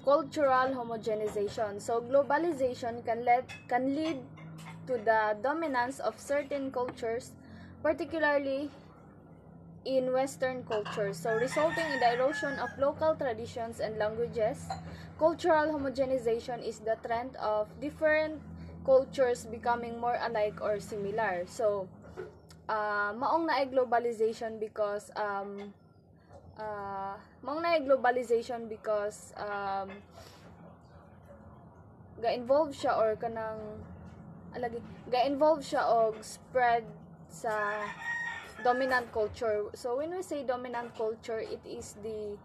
cultural homogenization. So globalization can lead to the dominance of certain cultures, particularly in Western culture, so resulting in the erosion of local traditions and languages. Cultural homogenization is the trend of different cultures becoming more alike or similar. So, maong naay globalization because ga-involve siya or kanang ga-involve siya og spread sa dominant culture. So when we say dominant culture, it is the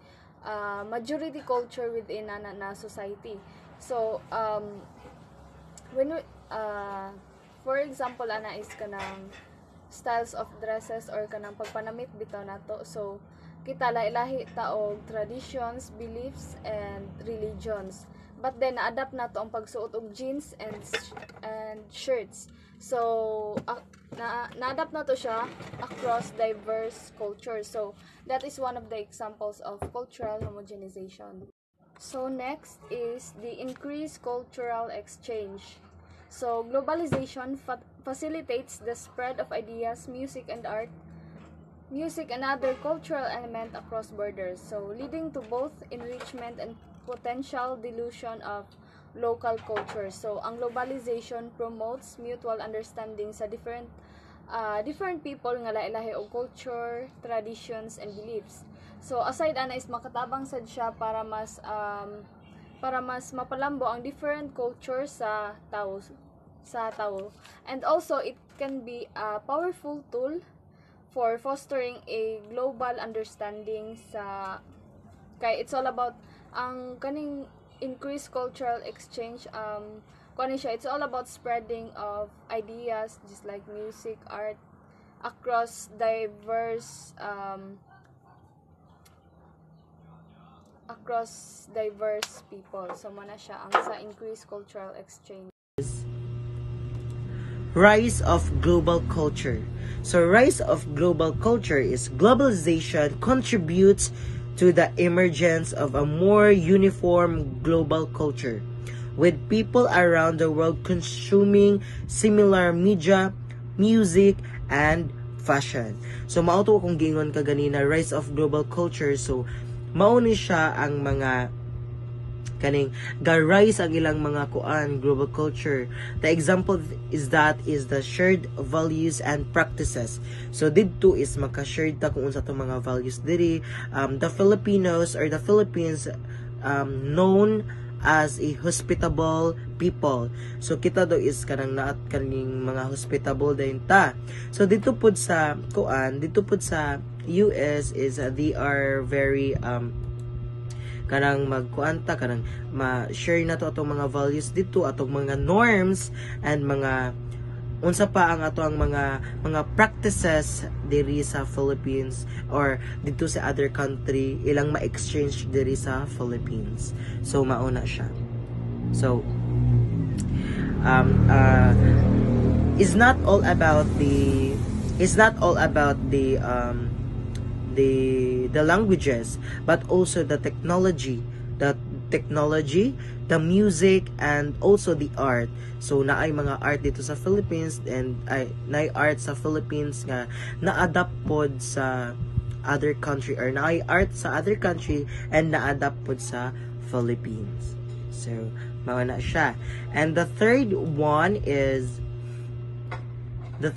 majority culture within na society. So when we for example ana is kanang styles of dresses or kanang pagpanamit bitaw nato. So kita lahi ta og traditions, beliefs and religions. But then na-adapt nato ang pagsuot og jeans and shirts. So na-adapt na to siya across diverse cultures. So that is one of the examples of cultural homogenization. So next is the increased cultural exchange. So globalization facilitates the spread of ideas, music and other cultural elements across borders. So leading to both enrichment and potential dilution of local culture. So ang globalization promotes mutual understanding sa different people nga lahi-lahi og culture, traditions and beliefs. So aside ana is makatabang sad siya para mas mapalambo ang different culture sa tao. And also it can be a powerful tool for fostering a global understanding kay it's all about ang kaning increased cultural exchange. It's all about spreading of ideas just like music, art across diverse people. So muna siya ang sa increased cultural exchange. Rise of global culture. So rise of global culture is globalization contributes to the emergence of a more uniform global culture, with people around the world consuming similar media, music, and fashion. So mao to kung gingon ka ganina, rise of global culture. So mao ni siya ang mga kaning ga-rise ang ilang mga global culture. The example is the shared values and practices. So didto is maka-shared ta kung unsa tong mga values diri. The Filipinos or the Philippines known as a hospitable people. So kita do is kanang naat kaning mga hospitable din ta. So dito pud sa US is they are very kanang magkuanta kanang ma-share na to atong mga values dito, atong mga norms and mga unsa pa ang ato ang mga practices diri sa Philippines or dito sa other country ilang ma-exchange diri sa Philippines. So mauna siya. So it's not all about the languages, but also the technology, the music, and also the art. So naay mga art dito sa Philippines and naay art sa Philippines nga na-adapt pod sa other country or naay art sa other country and na-adapt pod sa Philippines. So mao na siya. And the third one is the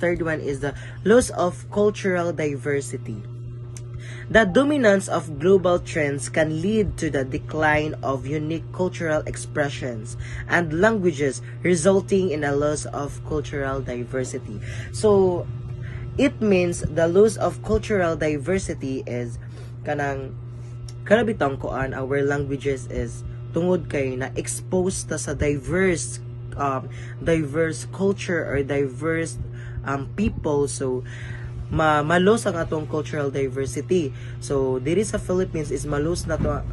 loss of cultural diversity. The dominance of global trends can lead to the decline of unique cultural expressions and languages, resulting in a loss of cultural diversity. So, it means the loss of cultural diversity is kanabitang koan our languages is tungod kay na exposed ta sa diverse culture or diverse people. So malos ang atong cultural diversity. So diri sa Philippines is malos na to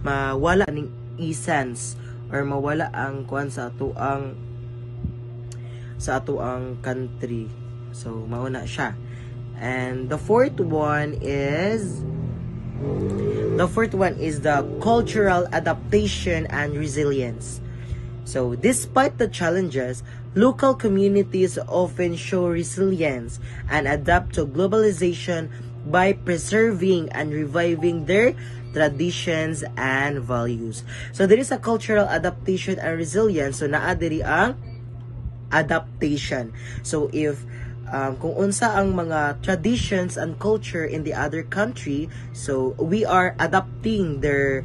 mawala ning essence or mawala ang kuan sa ato ang country. So mao na siya. And the fourth one is The fourth one is the cultural adaptation and resilience. So, despite the challenges, local communities often show resilience and adapt to globalization by preserving and reviving their traditions and values. So, there is a cultural adaptation and resilience. So, naa diri ang adaptation. So, if kung unsa ang mga traditions and culture in the other country, so we are adapting their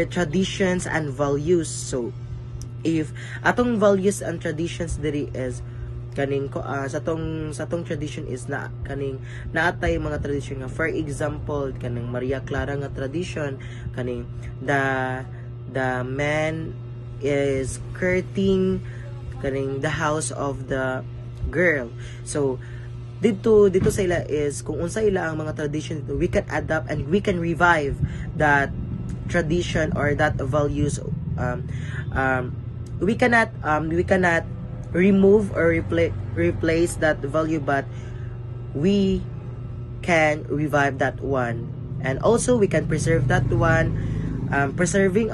traditions and values. So if atong values and traditions diri is kaning sa tong tradition is na kaning naatay mga tradition nga, for example kaning Maria Clara nga tradition, kaning the man is courting kaning the house of the girl. So dito sa ila is kung unsa ila ang mga tradition dito, we can adapt and we can revive that tradition or that values. We cannot remove or replace that value, but we can revive that one, and also we can preserve that one. Preserving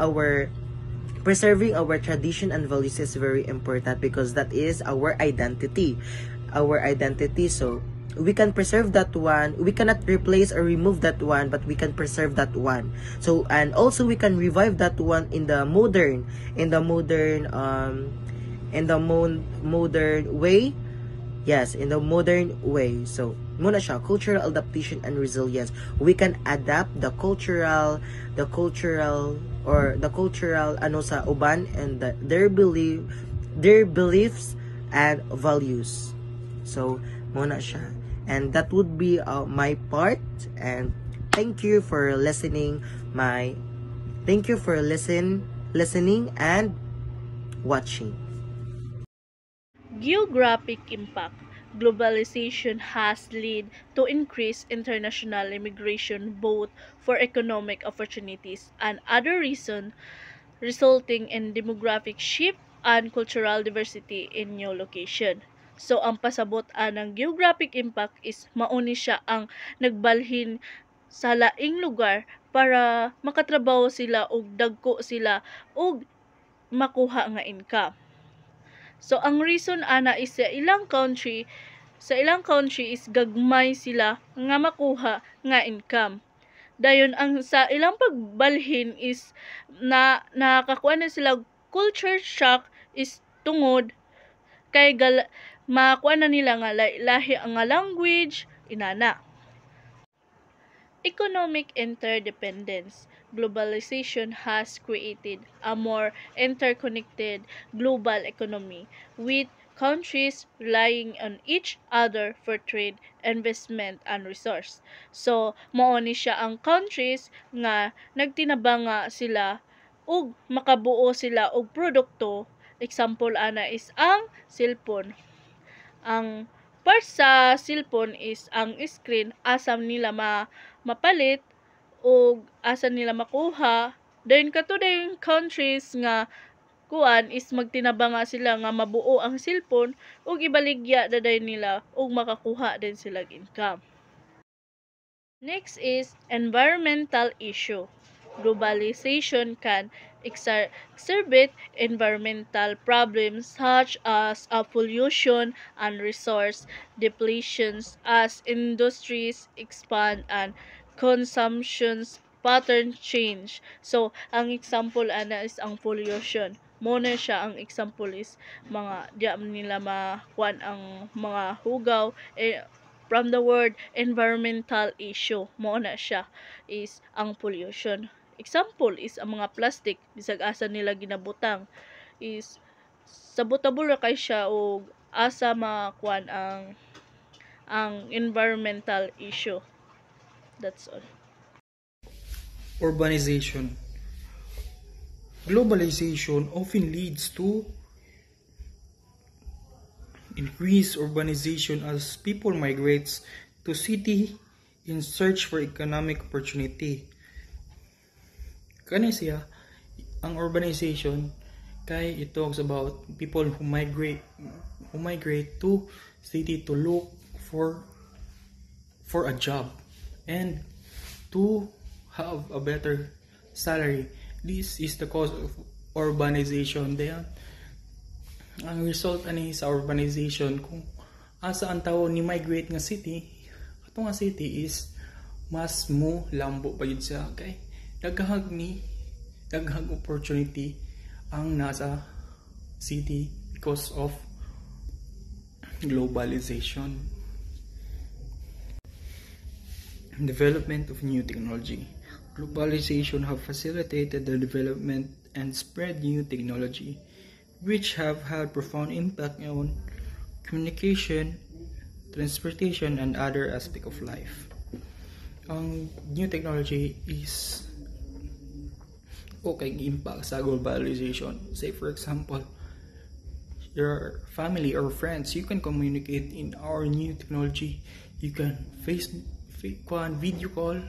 our tradition and values is very important because that is our identity. So we can preserve that one. We cannot replace or remove that one, but we can preserve that one. So, and also we can revive that one in the modern way. Yes, in the modern way. So muna siya, cultural adaptation and resilience. We can adapt the cultural ano sa uban and their beliefs and values. So muna siya, and that would be my part, and thank you for listening and watching. Geographic impact. Globalization has led to increased international immigration both for economic opportunities and other reasons, resulting in demographic shift and cultural diversity in new location. So ang pasabot ng geographic impact is mauni siya ang nagbalhin sa laing lugar para makatrabaho sila og dagko sila og makuha nga income. So ang reason ana is sa ilang country is gagmay sila nga makuha nga income. Dayon ang sa ilang pagbalhin is nakakuha na sila culture shock is tungod kay makuha na nila nga lahi ang language inana. Economic interdependence. Globalization has created a more interconnected global economy with countries relying on each other for trade, investment, and resource. So, mao ni siya ang countries nga nagtinabanga sila ug makabuo sila og produkto. Example ana is ang cellphone. Ang part sa cellphone is ang screen, asam nila mapalit o asa nila makuha. Then kato yung countries nga kuan is magtinabanga sila nga mabuo ang cellphone ug ibaligya daday nila ug makakuha din sila income. Next is environmental issue. Globalization can exacerbate environmental problems such as pollution and resource depletions as industries expand and consumption's pattern change. So, ang example ana is ang pollution. Muna siya ang example is mga di nila makuan ang mga hugaw from the word environmental issue. Muna siya is ang pollution. Example is ang mga plastic bisag asa nila ginabutang is sabotable ra kay siya og asa makuan ang environmental issue. That's all. Urbanization. Globalization often leads to increased urbanization as people migrate to city in search for economic opportunity. Kani siya ang urbanization kay it talks about people who migrate to city to look for a job, and to have a better salary. This is the cause of urbanization. Then, ang result ani sa urbanization kung asa ang tao ni migrate nga city, ato nga city is mas mo lambo pa yun siya kay daghang opportunity ang nasa city because of globalization. Development of new technology. Globalization have facilitated the development and spread new technology, which have had profound impact on communication, transportation, and other aspects of life. Ang new technology is okay impact sa globalization. Say for example, your family or friends, you can communicate in our new technology. You can video call,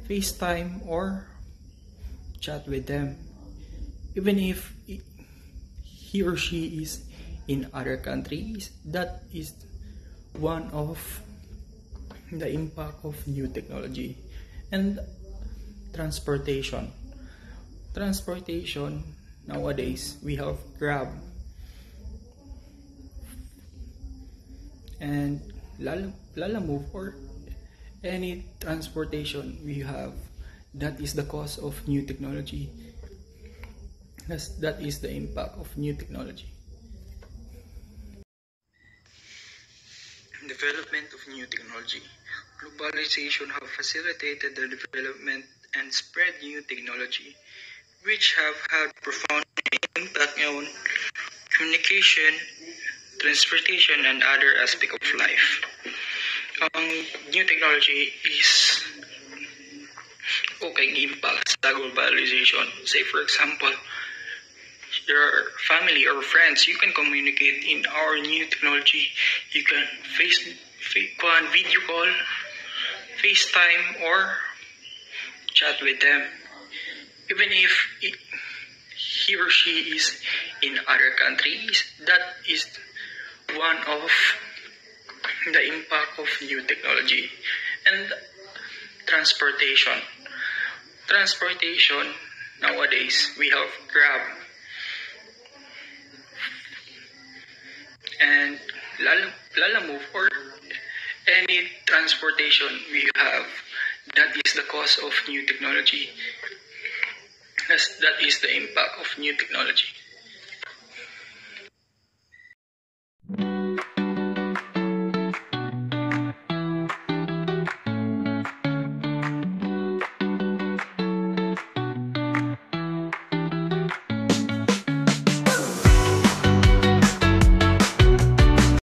FaceTime, or chat with them. Even if he or she is in other countries, that is one of the impact of new technology. And transportation. Nowadays, we have Grab and Lalamove, or any transportation we have. That is the cause of new technology. That is the impact of new technology. Development of new technology. Globalization have facilitated the development and spread new technology, which have had profound impact on communication, transportation, and other aspects of life. New technology is okay impact sa globalization. Say for example, your family or friends, you can communicate in our new technology. You can video call, FaceTime, or chat with them. Even if he or she is in other countries, that is one of the impact of new technology. And transportation. Nowadays, we have Grab and Lalamove, or any transportation we have. That is the cause of new technology. That is the impact of new technology.